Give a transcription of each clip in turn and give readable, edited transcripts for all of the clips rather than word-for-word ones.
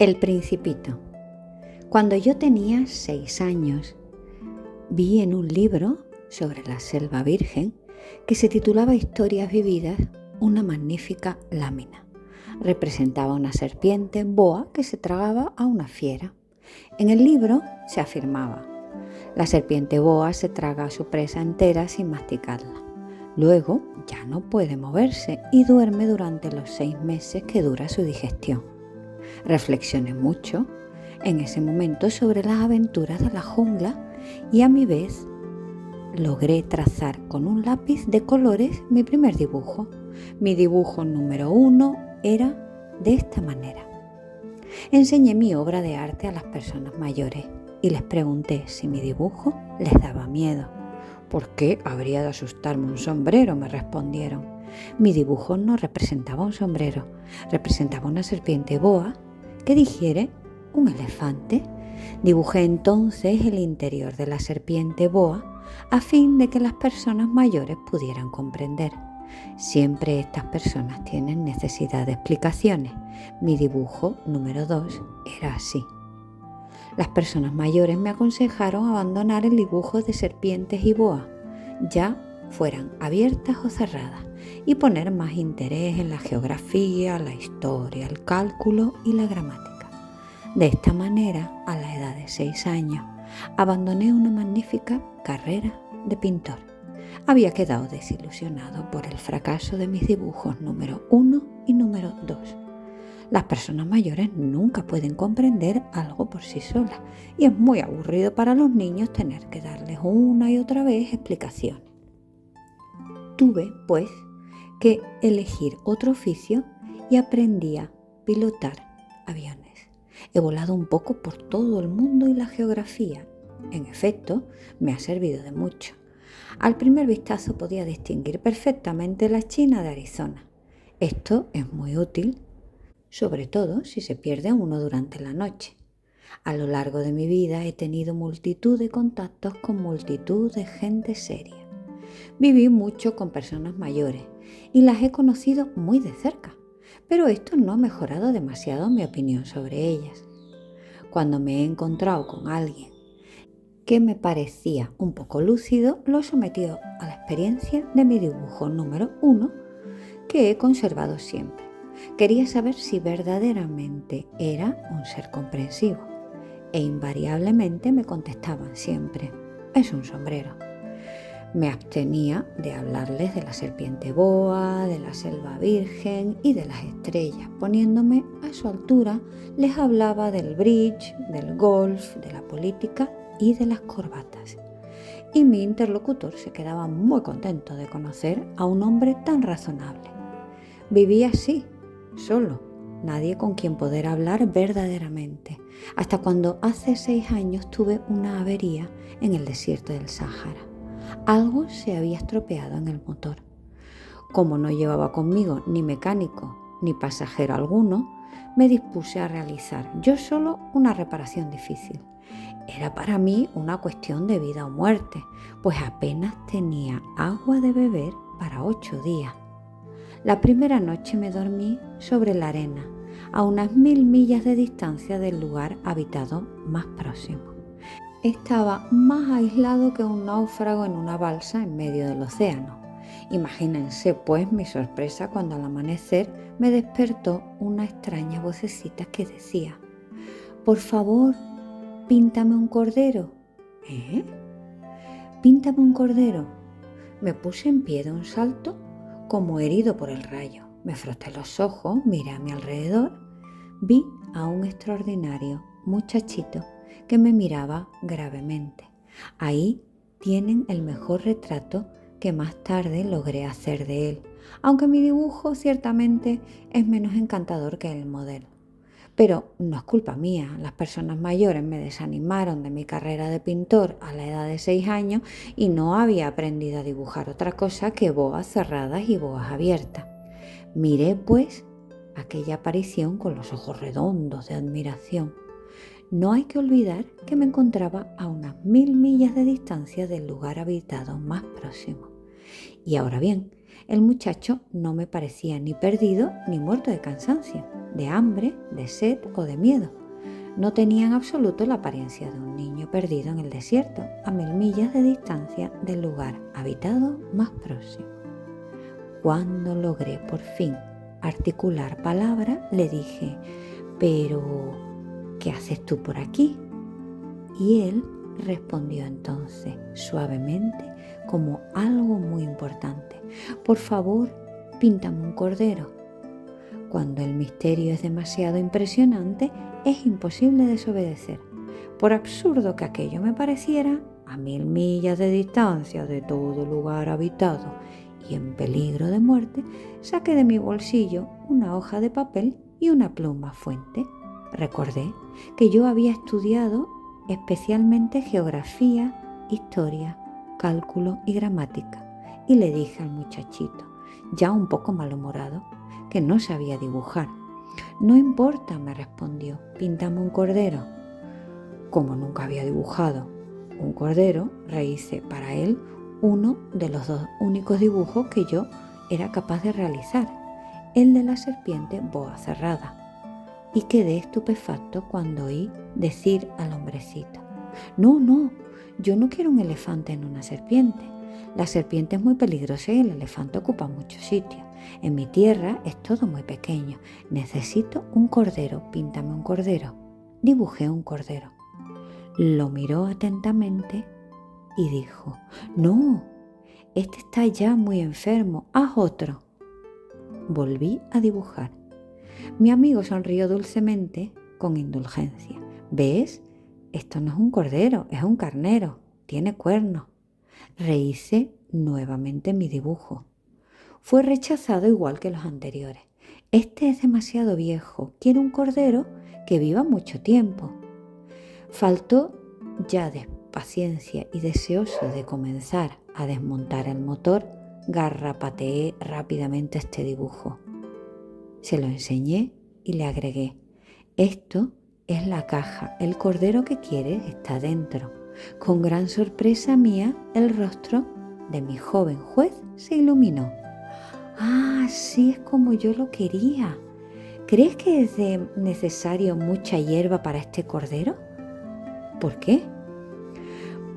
El Principito. Cuando yo tenía 6 años, vi en un libro sobre la selva virgen que se titulaba Historias vividas una magnífica lámina. Representaba una serpiente boa que se tragaba a una fiera. En el libro se afirmaba: la serpiente boa se traga a su presa entera sin masticarla. Luego ya no puede moverse y duerme durante los 6 meses que dura su digestión. Reflexioné mucho en ese momento sobre las aventuras de la jungla y a mi vez logré trazar con un lápiz de colores mi primer dibujo. Mi dibujo número 1 era de esta manera. Enseñé mi obra de arte a las personas mayores y les pregunté si mi dibujo les daba miedo. ¿Por qué habría de asustarme un sombrero?, me respondieron. Mi dibujo no representaba un sombrero, representaba una serpiente boa que digiere un elefante. Dibujé entonces el interior de la serpiente boa a fin de que las personas mayores pudieran comprender. Siempre estas personas tienen necesidad de explicaciones. Mi dibujo número 2 era así. Las personas mayores me aconsejaron abandonar el dibujo de serpientes y boas, ya fueran abiertas o cerradas, y poner más interés en la geografía, la historia, el cálculo y la gramática. De esta manera, a la edad de 6 años, abandoné una magnífica carrera de pintor. Había quedado desilusionado por el fracaso de mis dibujos número 1 y número 2. Las personas mayores nunca pueden comprender algo por sí solas y es muy aburrido para los niños tener que darles una y otra vez explicaciones. Tuve, pues, que elegir otro oficio y aprendí a pilotar aviones. He volado un poco por todo el mundo y la geografía. En efecto, me ha servido de mucho. Al primer vistazo podía distinguir perfectamente la China de Arizona. Esto es muy útil, sobre todo si se pierde uno durante la noche. A lo largo de mi vida he tenido multitud de contactos con multitud de gente seria. Viví mucho con personas mayores y las he conocido muy de cerca, pero esto no ha mejorado demasiado mi opinión sobre ellas. Cuando me he encontrado con alguien que me parecía un poco lúcido, lo sometí a la experiencia de mi dibujo número 1, que he conservado siempre. Quería saber si verdaderamente era un ser comprensivo, e invariablemente me contestaban siempre: es un sombrero. Me abstenía de hablarles de la serpiente boa, de la selva virgen y de las estrellas. Poniéndome a su altura, les hablaba del bridge, del golf, de la política y de las corbatas. Y mi interlocutor se quedaba muy contento de conocer a un hombre tan razonable. Vivía así, solo, nadie con quien poder hablar verdaderamente, hasta cuando hace 6 años tuve una avería en el desierto del Sáhara. Algo se había estropeado en el motor. Como no llevaba conmigo ni mecánico ni pasajero alguno, me dispuse a realizar yo solo una reparación difícil. Era para mí una cuestión de vida o muerte, pues apenas tenía agua de beber para 8 días. La primera noche me dormí sobre la arena, a unas 1000 millas de distancia del lugar habitado más próximo. Estaba más aislado que un náufrago en una balsa en medio del océano. Imagínense pues mi sorpresa cuando al amanecer me despertó una extraña vocecita que decía: «Por favor, píntame un cordero». «¿Eh? Píntame un cordero». Me puse en pie de un salto como herido por el rayo. Me froté los ojos, miré a mi alrededor, vi a un extraordinario muchachito que me miraba gravemente. Ahí tienen el mejor retrato que más tarde logré hacer de él, aunque mi dibujo ciertamente es menos encantador que el modelo. Pero no es culpa mía, las personas mayores me desanimaron de mi carrera de pintor a la edad de 6 años y no había aprendido a dibujar otra cosa que boas cerradas y boas abiertas. Miré pues aquella aparición con los ojos redondos de admiración. No hay que olvidar que me encontraba a unas 1000 millas de distancia del lugar habitado más próximo. Y ahora bien, El muchacho no me parecía ni perdido ni muerto de cansancio, de hambre, de sed o de miedo. No tenía en absoluto la apariencia de un niño perdido en el desierto, a 1000 millas de distancia del lugar habitado más próximo. Cuando logré por fin articular palabra, le dije: «¿Pero qué haces tú por aquí?». Y él respondió entonces, suavemente, como algo muy importante: «Por favor, píntame un cordero». Cuando el misterio es demasiado impresionante, es imposible desobedecer. Por absurdo que aquello me pareciera, a 1000 millas de distancia de todo lugar habitado y en peligro de muerte, saqué de mi bolsillo una hoja de papel y una pluma fuente. Recordé que yo había estudiado especialmente geografía, historia, cálculo y gramática, y le dije al muchachito, ya un poco malhumorado, que no sabía dibujar. «No importa», me respondió, «píntame un cordero». Como nunca había dibujado un cordero, rehice para él uno de los 2 únicos dibujos que yo era capaz de realizar, el de la serpiente boa cerrada, y quedé estupefacto cuando oí decir al hombrecito: «No, yo no quiero un elefante en una serpiente. La serpiente es muy peligrosa y el elefante ocupa mucho sitio. En mi tierra es todo muy pequeño. Necesito un cordero, píntame un cordero». Dibujé un cordero. Lo miró atentamente y dijo: «No, este está ya muy enfermo, haz otro». Volví a dibujar. Mi amigo sonrió dulcemente, con indulgencia. «¿Ves? Esto no es un cordero, es un carnero. Tiene cuernos». Rehice nuevamente mi dibujo. Fue rechazado igual que los anteriores. «Este es demasiado viejo. Quiero un cordero que viva mucho tiempo». Faltó ya de paciencia y deseoso de comenzar a desmontar el motor, garrapateé rápidamente este dibujo. Se lo enseñé y le agregué: «Esto es la caja, el cordero que quieres está dentro». Con gran sorpresa mía, el rostro de mi joven juez se iluminó. «Ah, sí, es como yo lo quería. ¿Crees que es necesario mucha hierba para este cordero?». «¿Por qué?».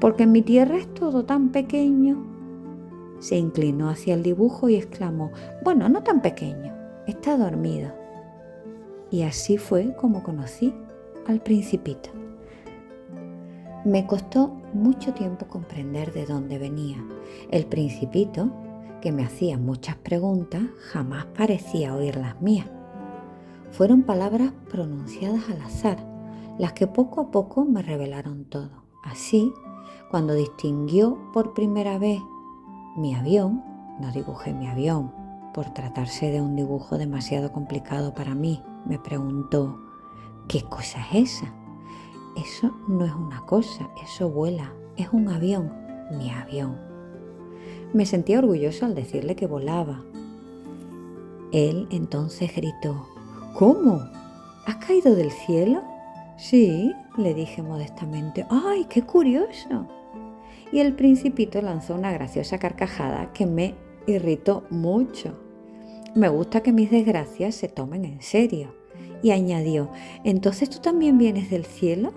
«Porque en mi tierra es todo tan pequeño». Se inclinó hacia el dibujo y exclamó: «Bueno, no tan pequeño, está dormido». Y así fue como conocí al Principito. Me costó mucho tiempo comprender de dónde venía. El Principito, que me hacía muchas preguntas, jamás parecía oír las mías. Fueron palabras pronunciadas al azar, las que poco a poco me revelaron todo. Así, cuando distinguió por primera vez mi avión, no dibujé mi avión, por tratarse de un dibujo demasiado complicado para mí, me preguntó: «¿Qué cosa es esa?». «Eso no es una cosa, eso vuela, es un avión, mi avión». Me sentía orgulloso al decirle que volaba. Él entonces gritó: «¿Cómo? ¿Has caído del cielo?». «Sí», le dije modestamente. «¡Ay, qué curioso!». Y el Principito lanzó una graciosa carcajada que me irritó mucho. Me gusta que mis desgracias se tomen en serio. Y añadió: «¿Entonces tú también vienes del cielo?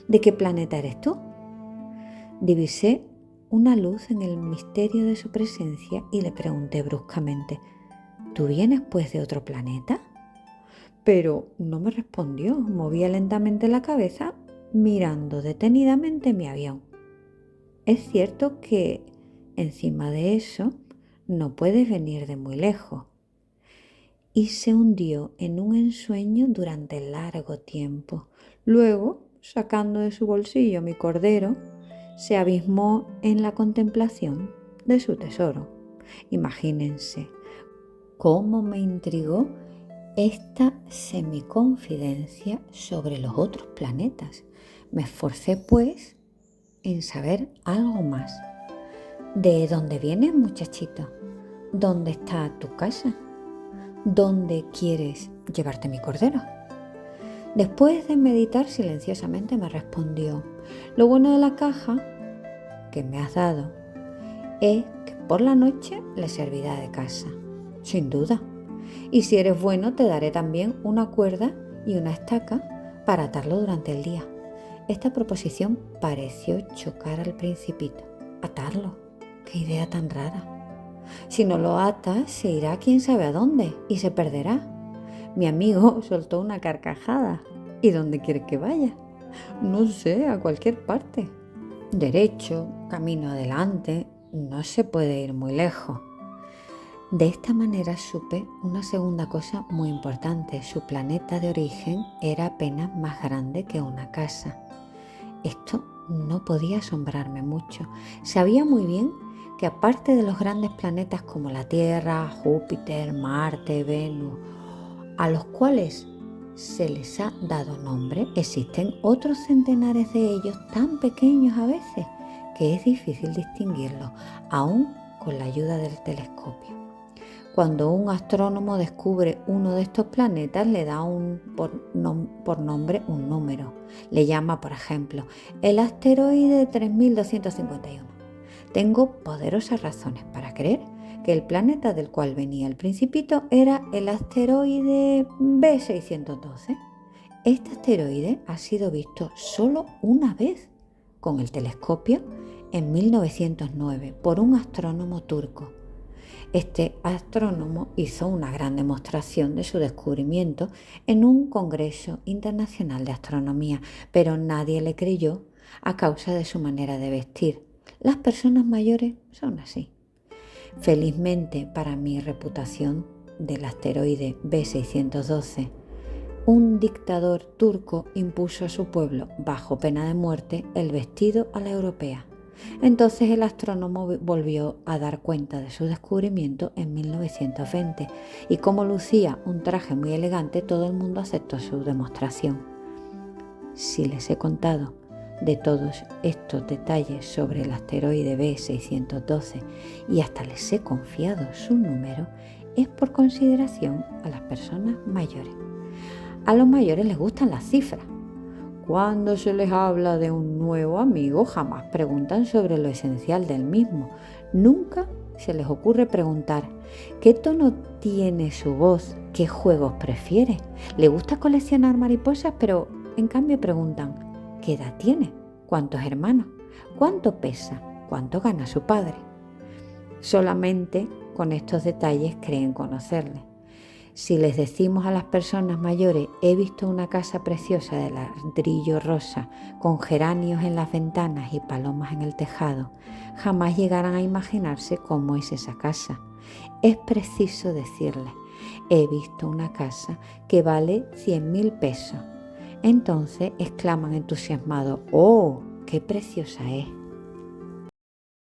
¿De qué planeta eres tú?». Divisé una luz en el misterio de su presencia y le pregunté bruscamente: «¿Tú vienes pues de otro planeta?». Pero no me respondió. Movía lentamente la cabeza, mirando detenidamente mi avión. Es cierto que, encima de eso, no puedes venir de muy lejos. Y se hundió en un ensueño durante largo tiempo. Luego, sacando de su bolsillo mi cordero, se abismó en la contemplación de su tesoro. Imagínense cómo me intrigó esta semiconfidencia sobre los otros planetas. Me esforcé, pues, en saber algo más. ¿De dónde vienes, muchachito? ¿Dónde está tu casa? ¿Dónde quieres llevarte mi cordero? Después de meditar silenciosamente me respondió: «Lo bueno de la caja que me has dado es que por la noche le servirá de casa, sin duda. Y si eres bueno, te daré también una cuerda y una estaca para atarlo durante el día. Esta proposición pareció chocar al Principito. ¿Atarlo? ¡Qué idea tan rara! Si no lo atas, se irá quién sabe a dónde y se perderá. Mi amigo soltó una carcajada. ¿Y dónde quieres que vaya? No sé, a cualquier parte. Derecho, camino adelante, no se puede ir muy lejos. De esta manera supe una segunda cosa muy importante. Su planeta de origen era apenas más grande que una casa. Esto no podía asombrarme mucho. Sabía muy bien que aparte de los grandes planetas como la Tierra, Júpiter, Marte, Venus, a los cuales se les ha dado nombre, existen otros centenares de ellos tan pequeños a veces que es difícil distinguirlos, aún con la ayuda del telescopio. Cuando un astrónomo descubre uno de estos planetas, le da por nombre un número. Le llama, por ejemplo, el asteroide 3251. Tengo poderosas razones para creer que el planeta del cual venía el Principito era el asteroide B612. Este asteroide ha sido visto solo una vez con el telescopio en 1909 por un astrónomo turco. Este astrónomo hizo una gran demostración de su descubrimiento en un congreso internacional de astronomía, pero nadie le creyó a causa de su manera de vestir. Las personas mayores son así. Felizmente para mi reputación del asteroide B612, un dictador turco impuso a su pueblo, bajo pena de muerte, el vestido a la europea. Entonces el astrónomo volvió a dar cuenta de su descubrimiento en 1920 y como lucía un traje muy elegante, todo el mundo aceptó su demostración. Si les he contado de todos estos detalles sobre el asteroide B612 y hasta les he confiado su número, es por consideración a las personas mayores. A los mayores les gustan las cifras. Cuando se les habla de un nuevo amigo, jamás preguntan sobre lo esencial del mismo. Nunca se les ocurre preguntar qué tono tiene su voz, qué juegos prefiere. Le gusta coleccionar mariposas, pero en cambio preguntan qué edad tiene, cuántos hermanos, cuánto pesa, cuánto gana su padre. Solamente con estos detalles creen conocerle. Si les decimos a las personas mayores, he visto una casa preciosa de ladrillo rosa, con geranios en las ventanas y palomas en el tejado, jamás llegarán a imaginarse cómo es esa casa. Es preciso decirles, he visto una casa que vale 100.000 pesos. Entonces exclaman entusiasmados, ¡oh, qué preciosa es!